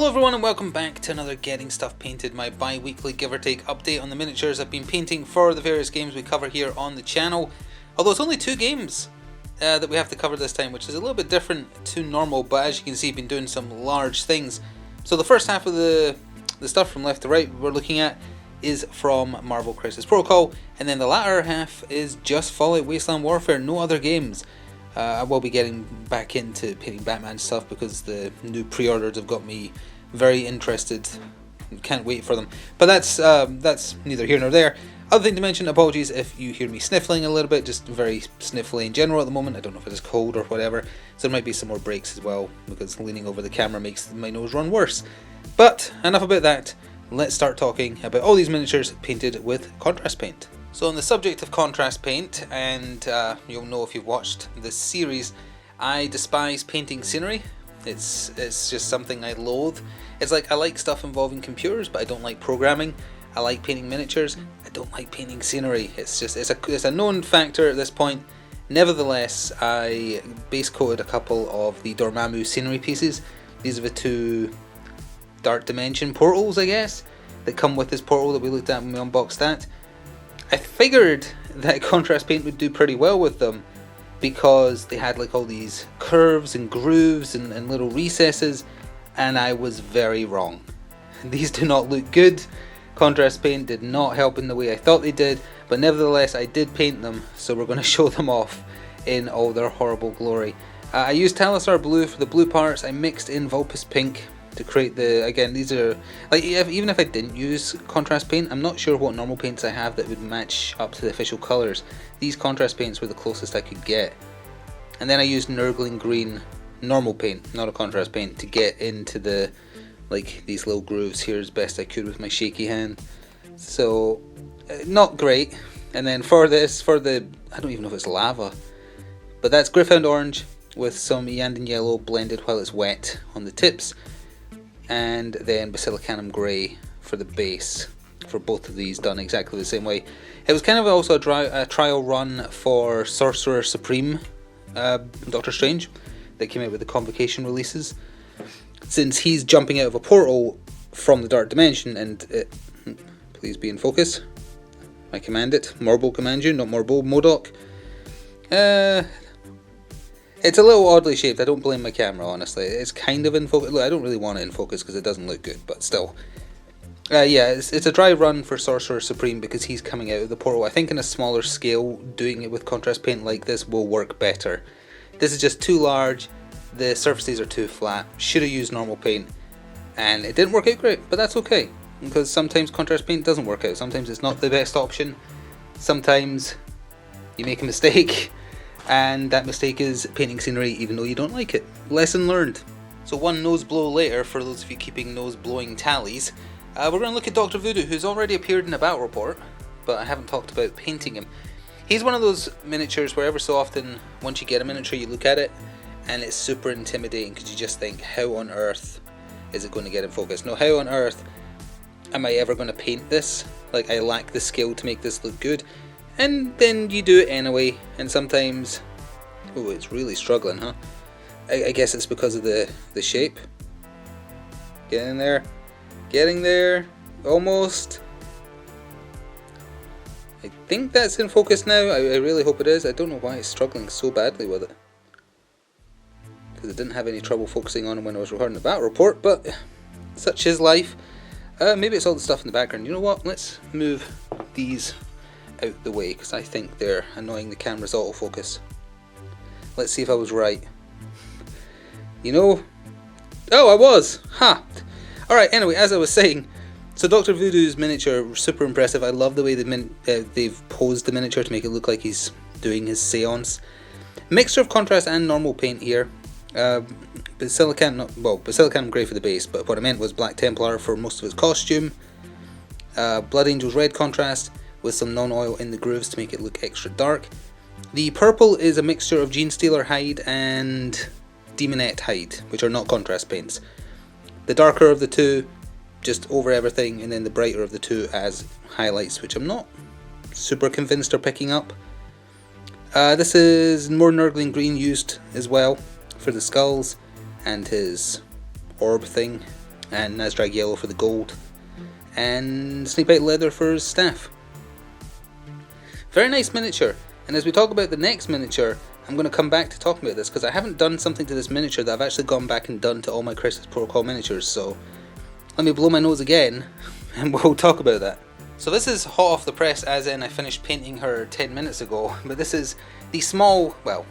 Hello everyone and welcome back to another Getting Stuff Painted, my bi-weekly give or take update on the miniatures I've been painting for the various games we cover here on the channel. Although it's only 2 games that we have to cover this time, which is a little bit different to normal, but as you can see I've been doing some large things. So the first half of the stuff from left to right we're looking at is from Marvel Crisis Protocol, and then the latter half is just Fallout Wasteland Warfare, no other games. I will be getting back into painting Batman stuff because the new pre-orders have got me very interested. Can't wait for them. But that's neither here nor there. Other thing to mention, apologies if you hear me sniffling a little bit, just very sniffly in general at the moment. I don't know if it is cold or whatever, so there might be some more breaks as well because leaning over the camera makes my nose run worse. But enough about that, let's start talking about all these miniatures painted with contrast paint. So on the subject of contrast paint, and you'll know if you've watched this series, I despise painting scenery. It's just something I loathe. It's like I like stuff involving computers, but I don't like programming. I like painting miniatures. I don't like painting scenery. It's a known factor at this point. Nevertheless, I base coated a couple of the Dormammu Scenery pieces. These are the 2 Dark Dimension portals, I guess, that come with this portal that we looked at when we unboxed that. I figured that contrast paint would do pretty well with them because they had like all these curves and grooves and little recesses, and I was very wrong. These do not look good. Contrast paint did not help in the way I thought they did, but nevertheless I did paint them, so we're going to show them off in all their horrible glory. I used Talisar Blue for the blue parts. I mixed in Vulpes Pink to create the, again, these are, like, even if I didn't use contrast paint, I'm not sure what normal paints I have that would match up to the official colours. These contrast paints were the closest I could get. And then I used Nurgling Green normal paint, not a contrast paint, to get into the, like, these little grooves here as best I could with my shaky hand. So, not great. And then for this, for the, I don't even know if it's lava, but that's Gryph-hound Orange with some Iyanden Yellow blended while it's wet on the tips. And then Basilicanum Grey for the base, for both of these done exactly the same way. It was kind of also a trial run for Sorcerer Supreme Doctor Strange that came out with the Convocation releases. Since he's jumping out of a portal from the Dark Dimension, and please be in focus, I command it, Morbo command you, not Morbo, Modok. It's a little oddly shaped. I don't blame my camera, honestly. It's kind of in focus. Look, I don't really want it in focus because it doesn't look good, but still. Yeah, it's a dry run for Sorcerer Supreme because he's coming out of the portal. I think in a smaller scale, doing it with contrast paint like this will work better. This is just too large. The surfaces are too flat. Should have used normal paint, and it didn't work out great, but that's okay. Because sometimes contrast paint doesn't work out. Sometimes it's not the best option. Sometimes you make a mistake. And that mistake is painting scenery even though you don't like it. Lesson learned. So one nose blow later, for those of you keeping nose blowing tallies, we're going to look at Dr. Voodoo, who's already appeared in a battle report, but I haven't talked about painting him. He's one of those miniatures where every so often, once you get a miniature, you look at it and it's super intimidating because you just think, how on earth is it going to get in focus? No, how on earth am I ever going to paint this? Like, I lack the skill to make this look good. And then you do it anyway, and sometimes, oh, it's really struggling, huh? I guess it's because of the shape. Getting there, almost. I think that's in focus now. I really hope it is. I don't know why it's struggling so badly with it, because I didn't have any trouble focusing on it when I was recording the battle report, but such is life. Maybe it's all the stuff in the background. You know what? Let's move these out the way because I think they're annoying the camera's autofocus. Let's see if I was right. You know, oh, I was. Ha! Alright, anyway, as I was saying, so Dr. Voodoo's miniature, super impressive. I love the way they've posed the miniature to make it look like he's doing his seance. Mixture of contrast and normal paint here. Basilicanum Grey for the base, but what I meant was Black Templar for most of his costume. Blood Angel's red contrast with some non-oil in the grooves to make it look extra dark. The purple is a mixture of Genestealer hide and Demonette hide, which are not contrast paints. The darker of the two, just over everything, and then the brighter of the two as highlights, which I'm not super convinced are picking up. This is more Nurgling Green used as well for the skulls and his orb thing. and Nasdrag yellow for the gold, and Snakebite leather for his staff. Very nice miniature, and as we talk about the next miniature, I'm going to come back to talking about this because I haven't done something to this miniature that I've actually gone back and done to all my Crisis Protocol miniatures, so let me blow my nose again and we'll talk about that. So this is hot off the press, as in I finished painting her 10 minutes ago, but this is the small, well,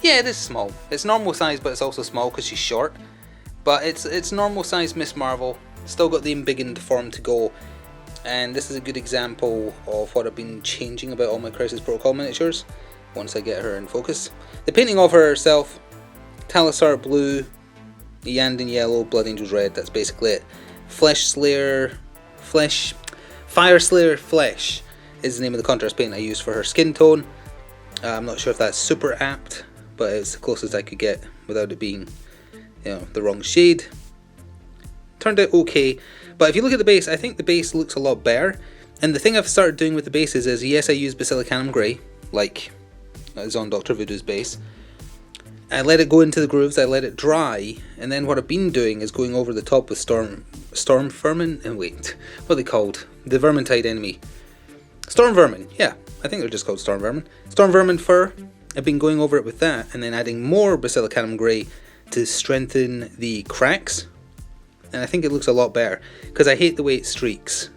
yeah, it is small. It's normal size, but it's also small because she's short, but it's normal size Miss Marvel, still got the embiggened form to go, and this is a good example of what I've been changing about all my Crisis Protocol miniatures once I get her in focus. The painting of her herself, Talisar blue, Yandin yellow, Blood Angels red, that's basically it. Fire Slayer Flesh is the name of the contrast paint I used for her skin tone. I'm not sure if that's super apt, but it's the closest I could get without it being, you know, the wrong shade. Turned out okay, but if you look at the base, I think the base looks a lot better. And the thing I've started doing with the bases is, yes, I use Basilicanum Grey, like is on Dr. Voodoo's base. I let it go into the grooves, I let it dry, and then what I've been doing is going over the top with Storm Vermin, and wait, what are they called? The Vermintide enemy. Storm Vermin, yeah, I think they're just called Storm Vermin. Storm Vermin fur, I've been going over it with that, and then adding more Basilicanum Grey to strengthen the cracks, and I think it looks a lot better, because I hate the way it streaks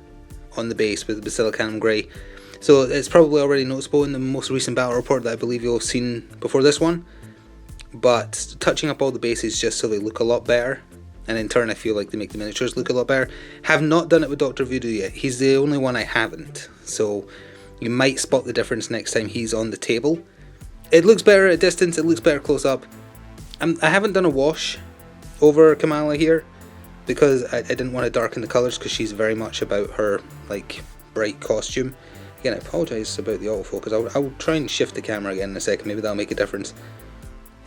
on the base with the Basilicanum Grey. So it's probably already noticeable in the most recent battle report that I believe you'll have seen before this one. But touching up all the bases just so they look a lot better, and in turn I feel like they make the miniatures look a lot better. Have not done it with Dr. Voodoo yet. He's the only one I haven't, so you might spot the difference next time he's on the table. It looks better at distance, it looks better close up. I haven't done a wash over Kamala here because I didn't want to darken the colours, because she's very much about her like bright costume. Again, I apologise about the autofocus. I'll try and shift the camera again in a second, maybe that'll make a difference.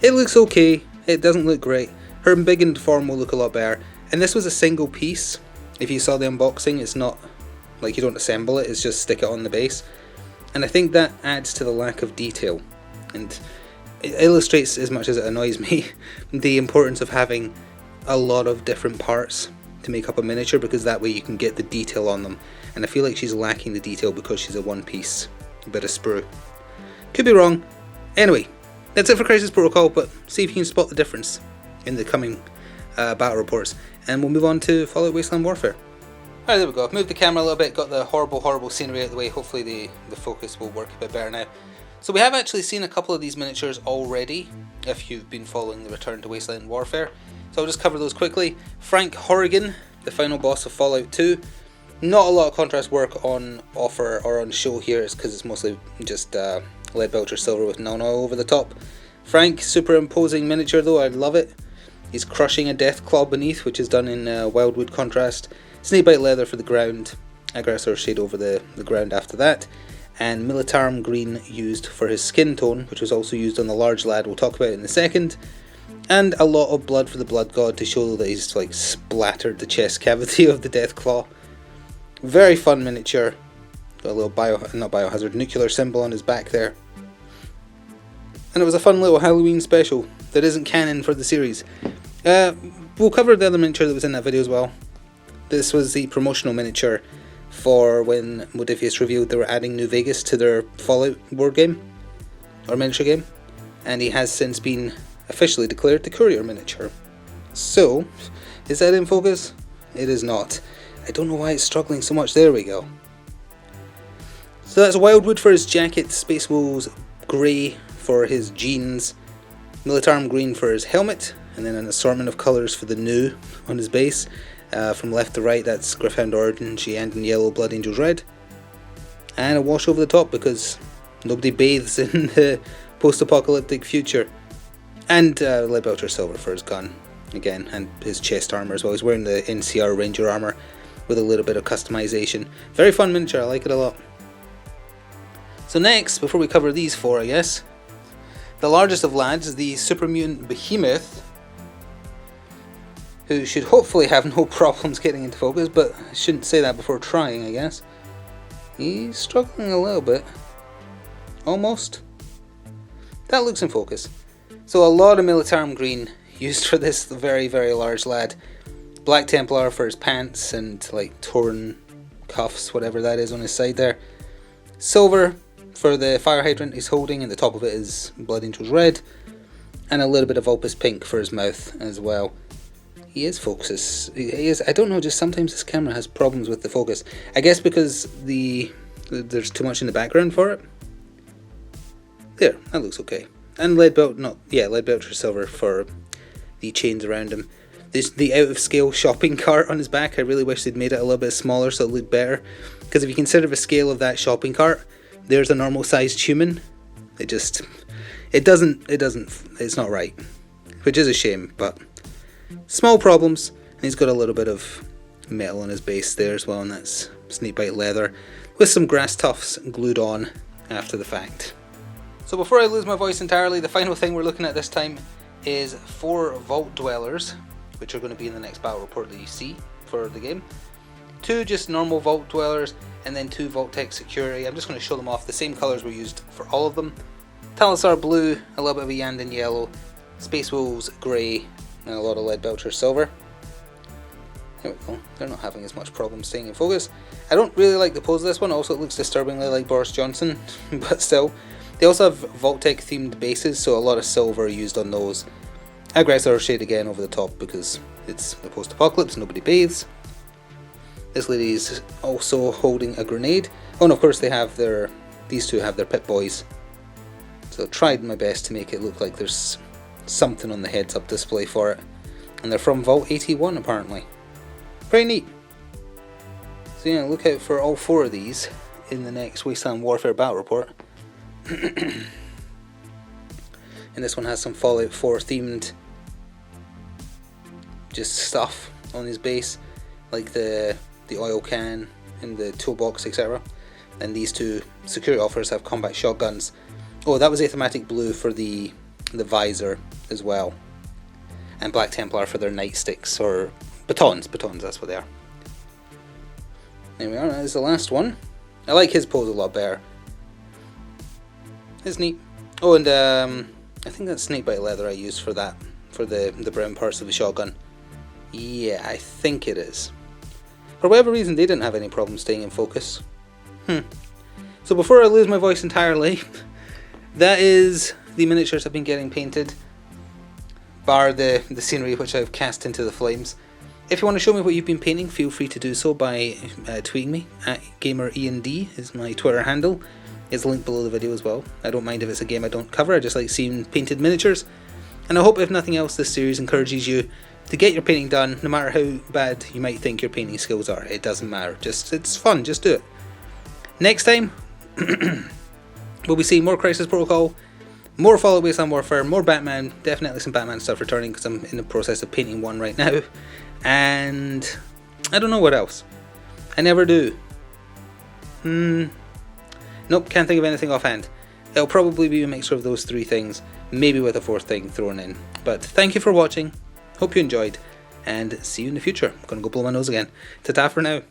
It looks okay, it doesn't look great. Her embiggened form will look a lot better. And this was a single piece. If you saw the unboxing, it's not like you don't assemble it, it's just stick it on the base. And I think that adds to the lack of detail. And it illustrates, as much as it annoys me, the importance of having a lot of different parts to make up a miniature, because that way you can get the detail on them. And I feel like she's lacking the detail because she's a one piece bit of sprue. Could be wrong. Anyway. That's it for Crisis Protocol, but see if you can spot the difference in the coming battle reports, and we'll move on to Fallout Wasteland Warfare. Alright, there we go. I've moved the camera a little bit, got the horrible scenery out of the way. Hopefully the focus will work a bit better now. So we have actually seen a couple of these miniatures already, if you've been following the Return to Wasteland Warfare. So I'll just cover those quickly. Frank Horrigan, the final boss of Fallout 2. Not a lot of contrast work on offer or on show here, it's because it's mostly just lead belcher silver with nano over the top. Frank, super imposing miniature though, I love it. He's crushing a death claw beneath, which is done in wildwood contrast. Snakebite leather for the ground, aggressor shade over the ground after that, and Militarum green used for his skin tone, which was also used on the large lad we'll talk about in a second. And a lot of blood for the blood god to show that he's like splattered the chest cavity of the death claw. Very fun miniature. Got a little biohazard nuclear symbol on his back there. And it was a fun little Halloween special that isn't canon for the series. We'll cover the other miniature that was in that video as well. This was the promotional miniature for when Modifius revealed they were adding New Vegas to their Fallout board game, or miniature game, and he has since been officially declared the Courier Miniature. So, is that in focus? It is not. I don't know why it's struggling so much. There we go. So that's Wildwood for his jacket, Space Wolves grey for his jeans, Militarum green for his helmet, and then an assortment of colours for the new on his base. From left to right, that's Gryph-hound orange, Yandin yellow, Blood Angels red, and a wash over the top because nobody bathes in the post-apocalyptic future. And lead belcher silver for his gun again, and his chest armour as well. He's wearing the NCR Ranger armour with a little bit of customization. Very fun miniature, I like it a lot. So next, before we cover these four, I guess, the largest of lads, the Super Mutant Behemoth, who should hopefully have no problems getting into focus, but I shouldn't say that before trying, I guess. He's struggling a little bit. Almost. That looks in focus. So a lot of Militarum green used for this very, very large lad. Black Templar for his pants and like torn cuffs, whatever that is on his side there. Silver for the fire hydrant he's holding, and the top of it is Blood Angel's red. And a little bit of Opus pink for his mouth as well. He is focus. He is. I don't know. Just sometimes this camera has problems with the focus. I guess because there's too much in the background for it. There, that looks okay. And lead belt, lead belt for silver for the chains around him. The out of scale shopping cart on his back. I really wish they'd made it a little bit smaller so it looked better. Because if you consider the scale of that shopping cart, there's a normal sized human. It's not right, which is a shame. But small problems, and he's got a little bit of metal on his base there as well, and that's snakebite leather with some grass tufts glued on after the fact. So before I lose my voice entirely, the final thing we're looking at this time is 4 Vault Dwellers, which are going to be in the next battle report that you see for the game. 2 just normal Vault Dwellers, and then 2 Vault-Tec Security. I'm just going to show them off. The same colours were used for all of them. Talisar blue, a little bit of a Yandin yellow, Space Wolves grey, and a lot of lead belcher silver. There we go. They're not having as much problem staying in focus. I don't really like the pose of this one. Also, it looks disturbingly like Boris Johnson, but still. They also have Vault-Tec themed bases, so a lot of silver used on those. Aggressor shade again over the top because it's the post-apocalypse, nobody bathes. This lady's also holding a grenade. Oh, and of course these two have their Pip Boys. So I tried my best to make it look like there's something on the heads-up display for it. And they're from Vault 81 apparently. Pretty neat. So yeah, look out for all 4 of these in the next Wasteland Warfare battle report. And this one has some Fallout 4 themed just stuff on his base, like the oil can and the toolbox, etc. And these 2 security officers have combat shotguns. Oh, that was a thematic blue for the visor as well. And Black Templar for their nightsticks, or batons, that's what they are. There we are, that is the last one. I like his pose a lot better. It's neat. Oh, and I think that's snakebite leather I used for that, for the brown parts of the shotgun. Yeah, I think it is. For whatever reason, they didn't have any problem staying in focus. So before I lose my voice entirely, that is the miniatures I've been getting painted, bar the scenery which I've cast into the flames. If you want to show me what you've been painting, feel free to do so by tweeting me at GamerEND is my Twitter handle. It's linked below the video as well. I don't mind if it's a game I don't cover, I just like seeing painted miniatures. And I hope if nothing else this series encourages you to get your painting done, no matter how bad you might think your painting skills are. It doesn't matter, it's fun, just do it. Next time, we'll be seeing more Crisis Protocol, more Fallout Wasteland Warfare, more Batman, definitely some Batman stuff returning because I'm in the process of painting one right now. And I don't know what else. I never do. Nope, can't think of anything offhand. It'll probably be a mixture of those 3 things, maybe with a 4th thing thrown in. But thank you for watching, hope you enjoyed, and see you in the future. I'm going to go blow my nose again. Ta-ta for now.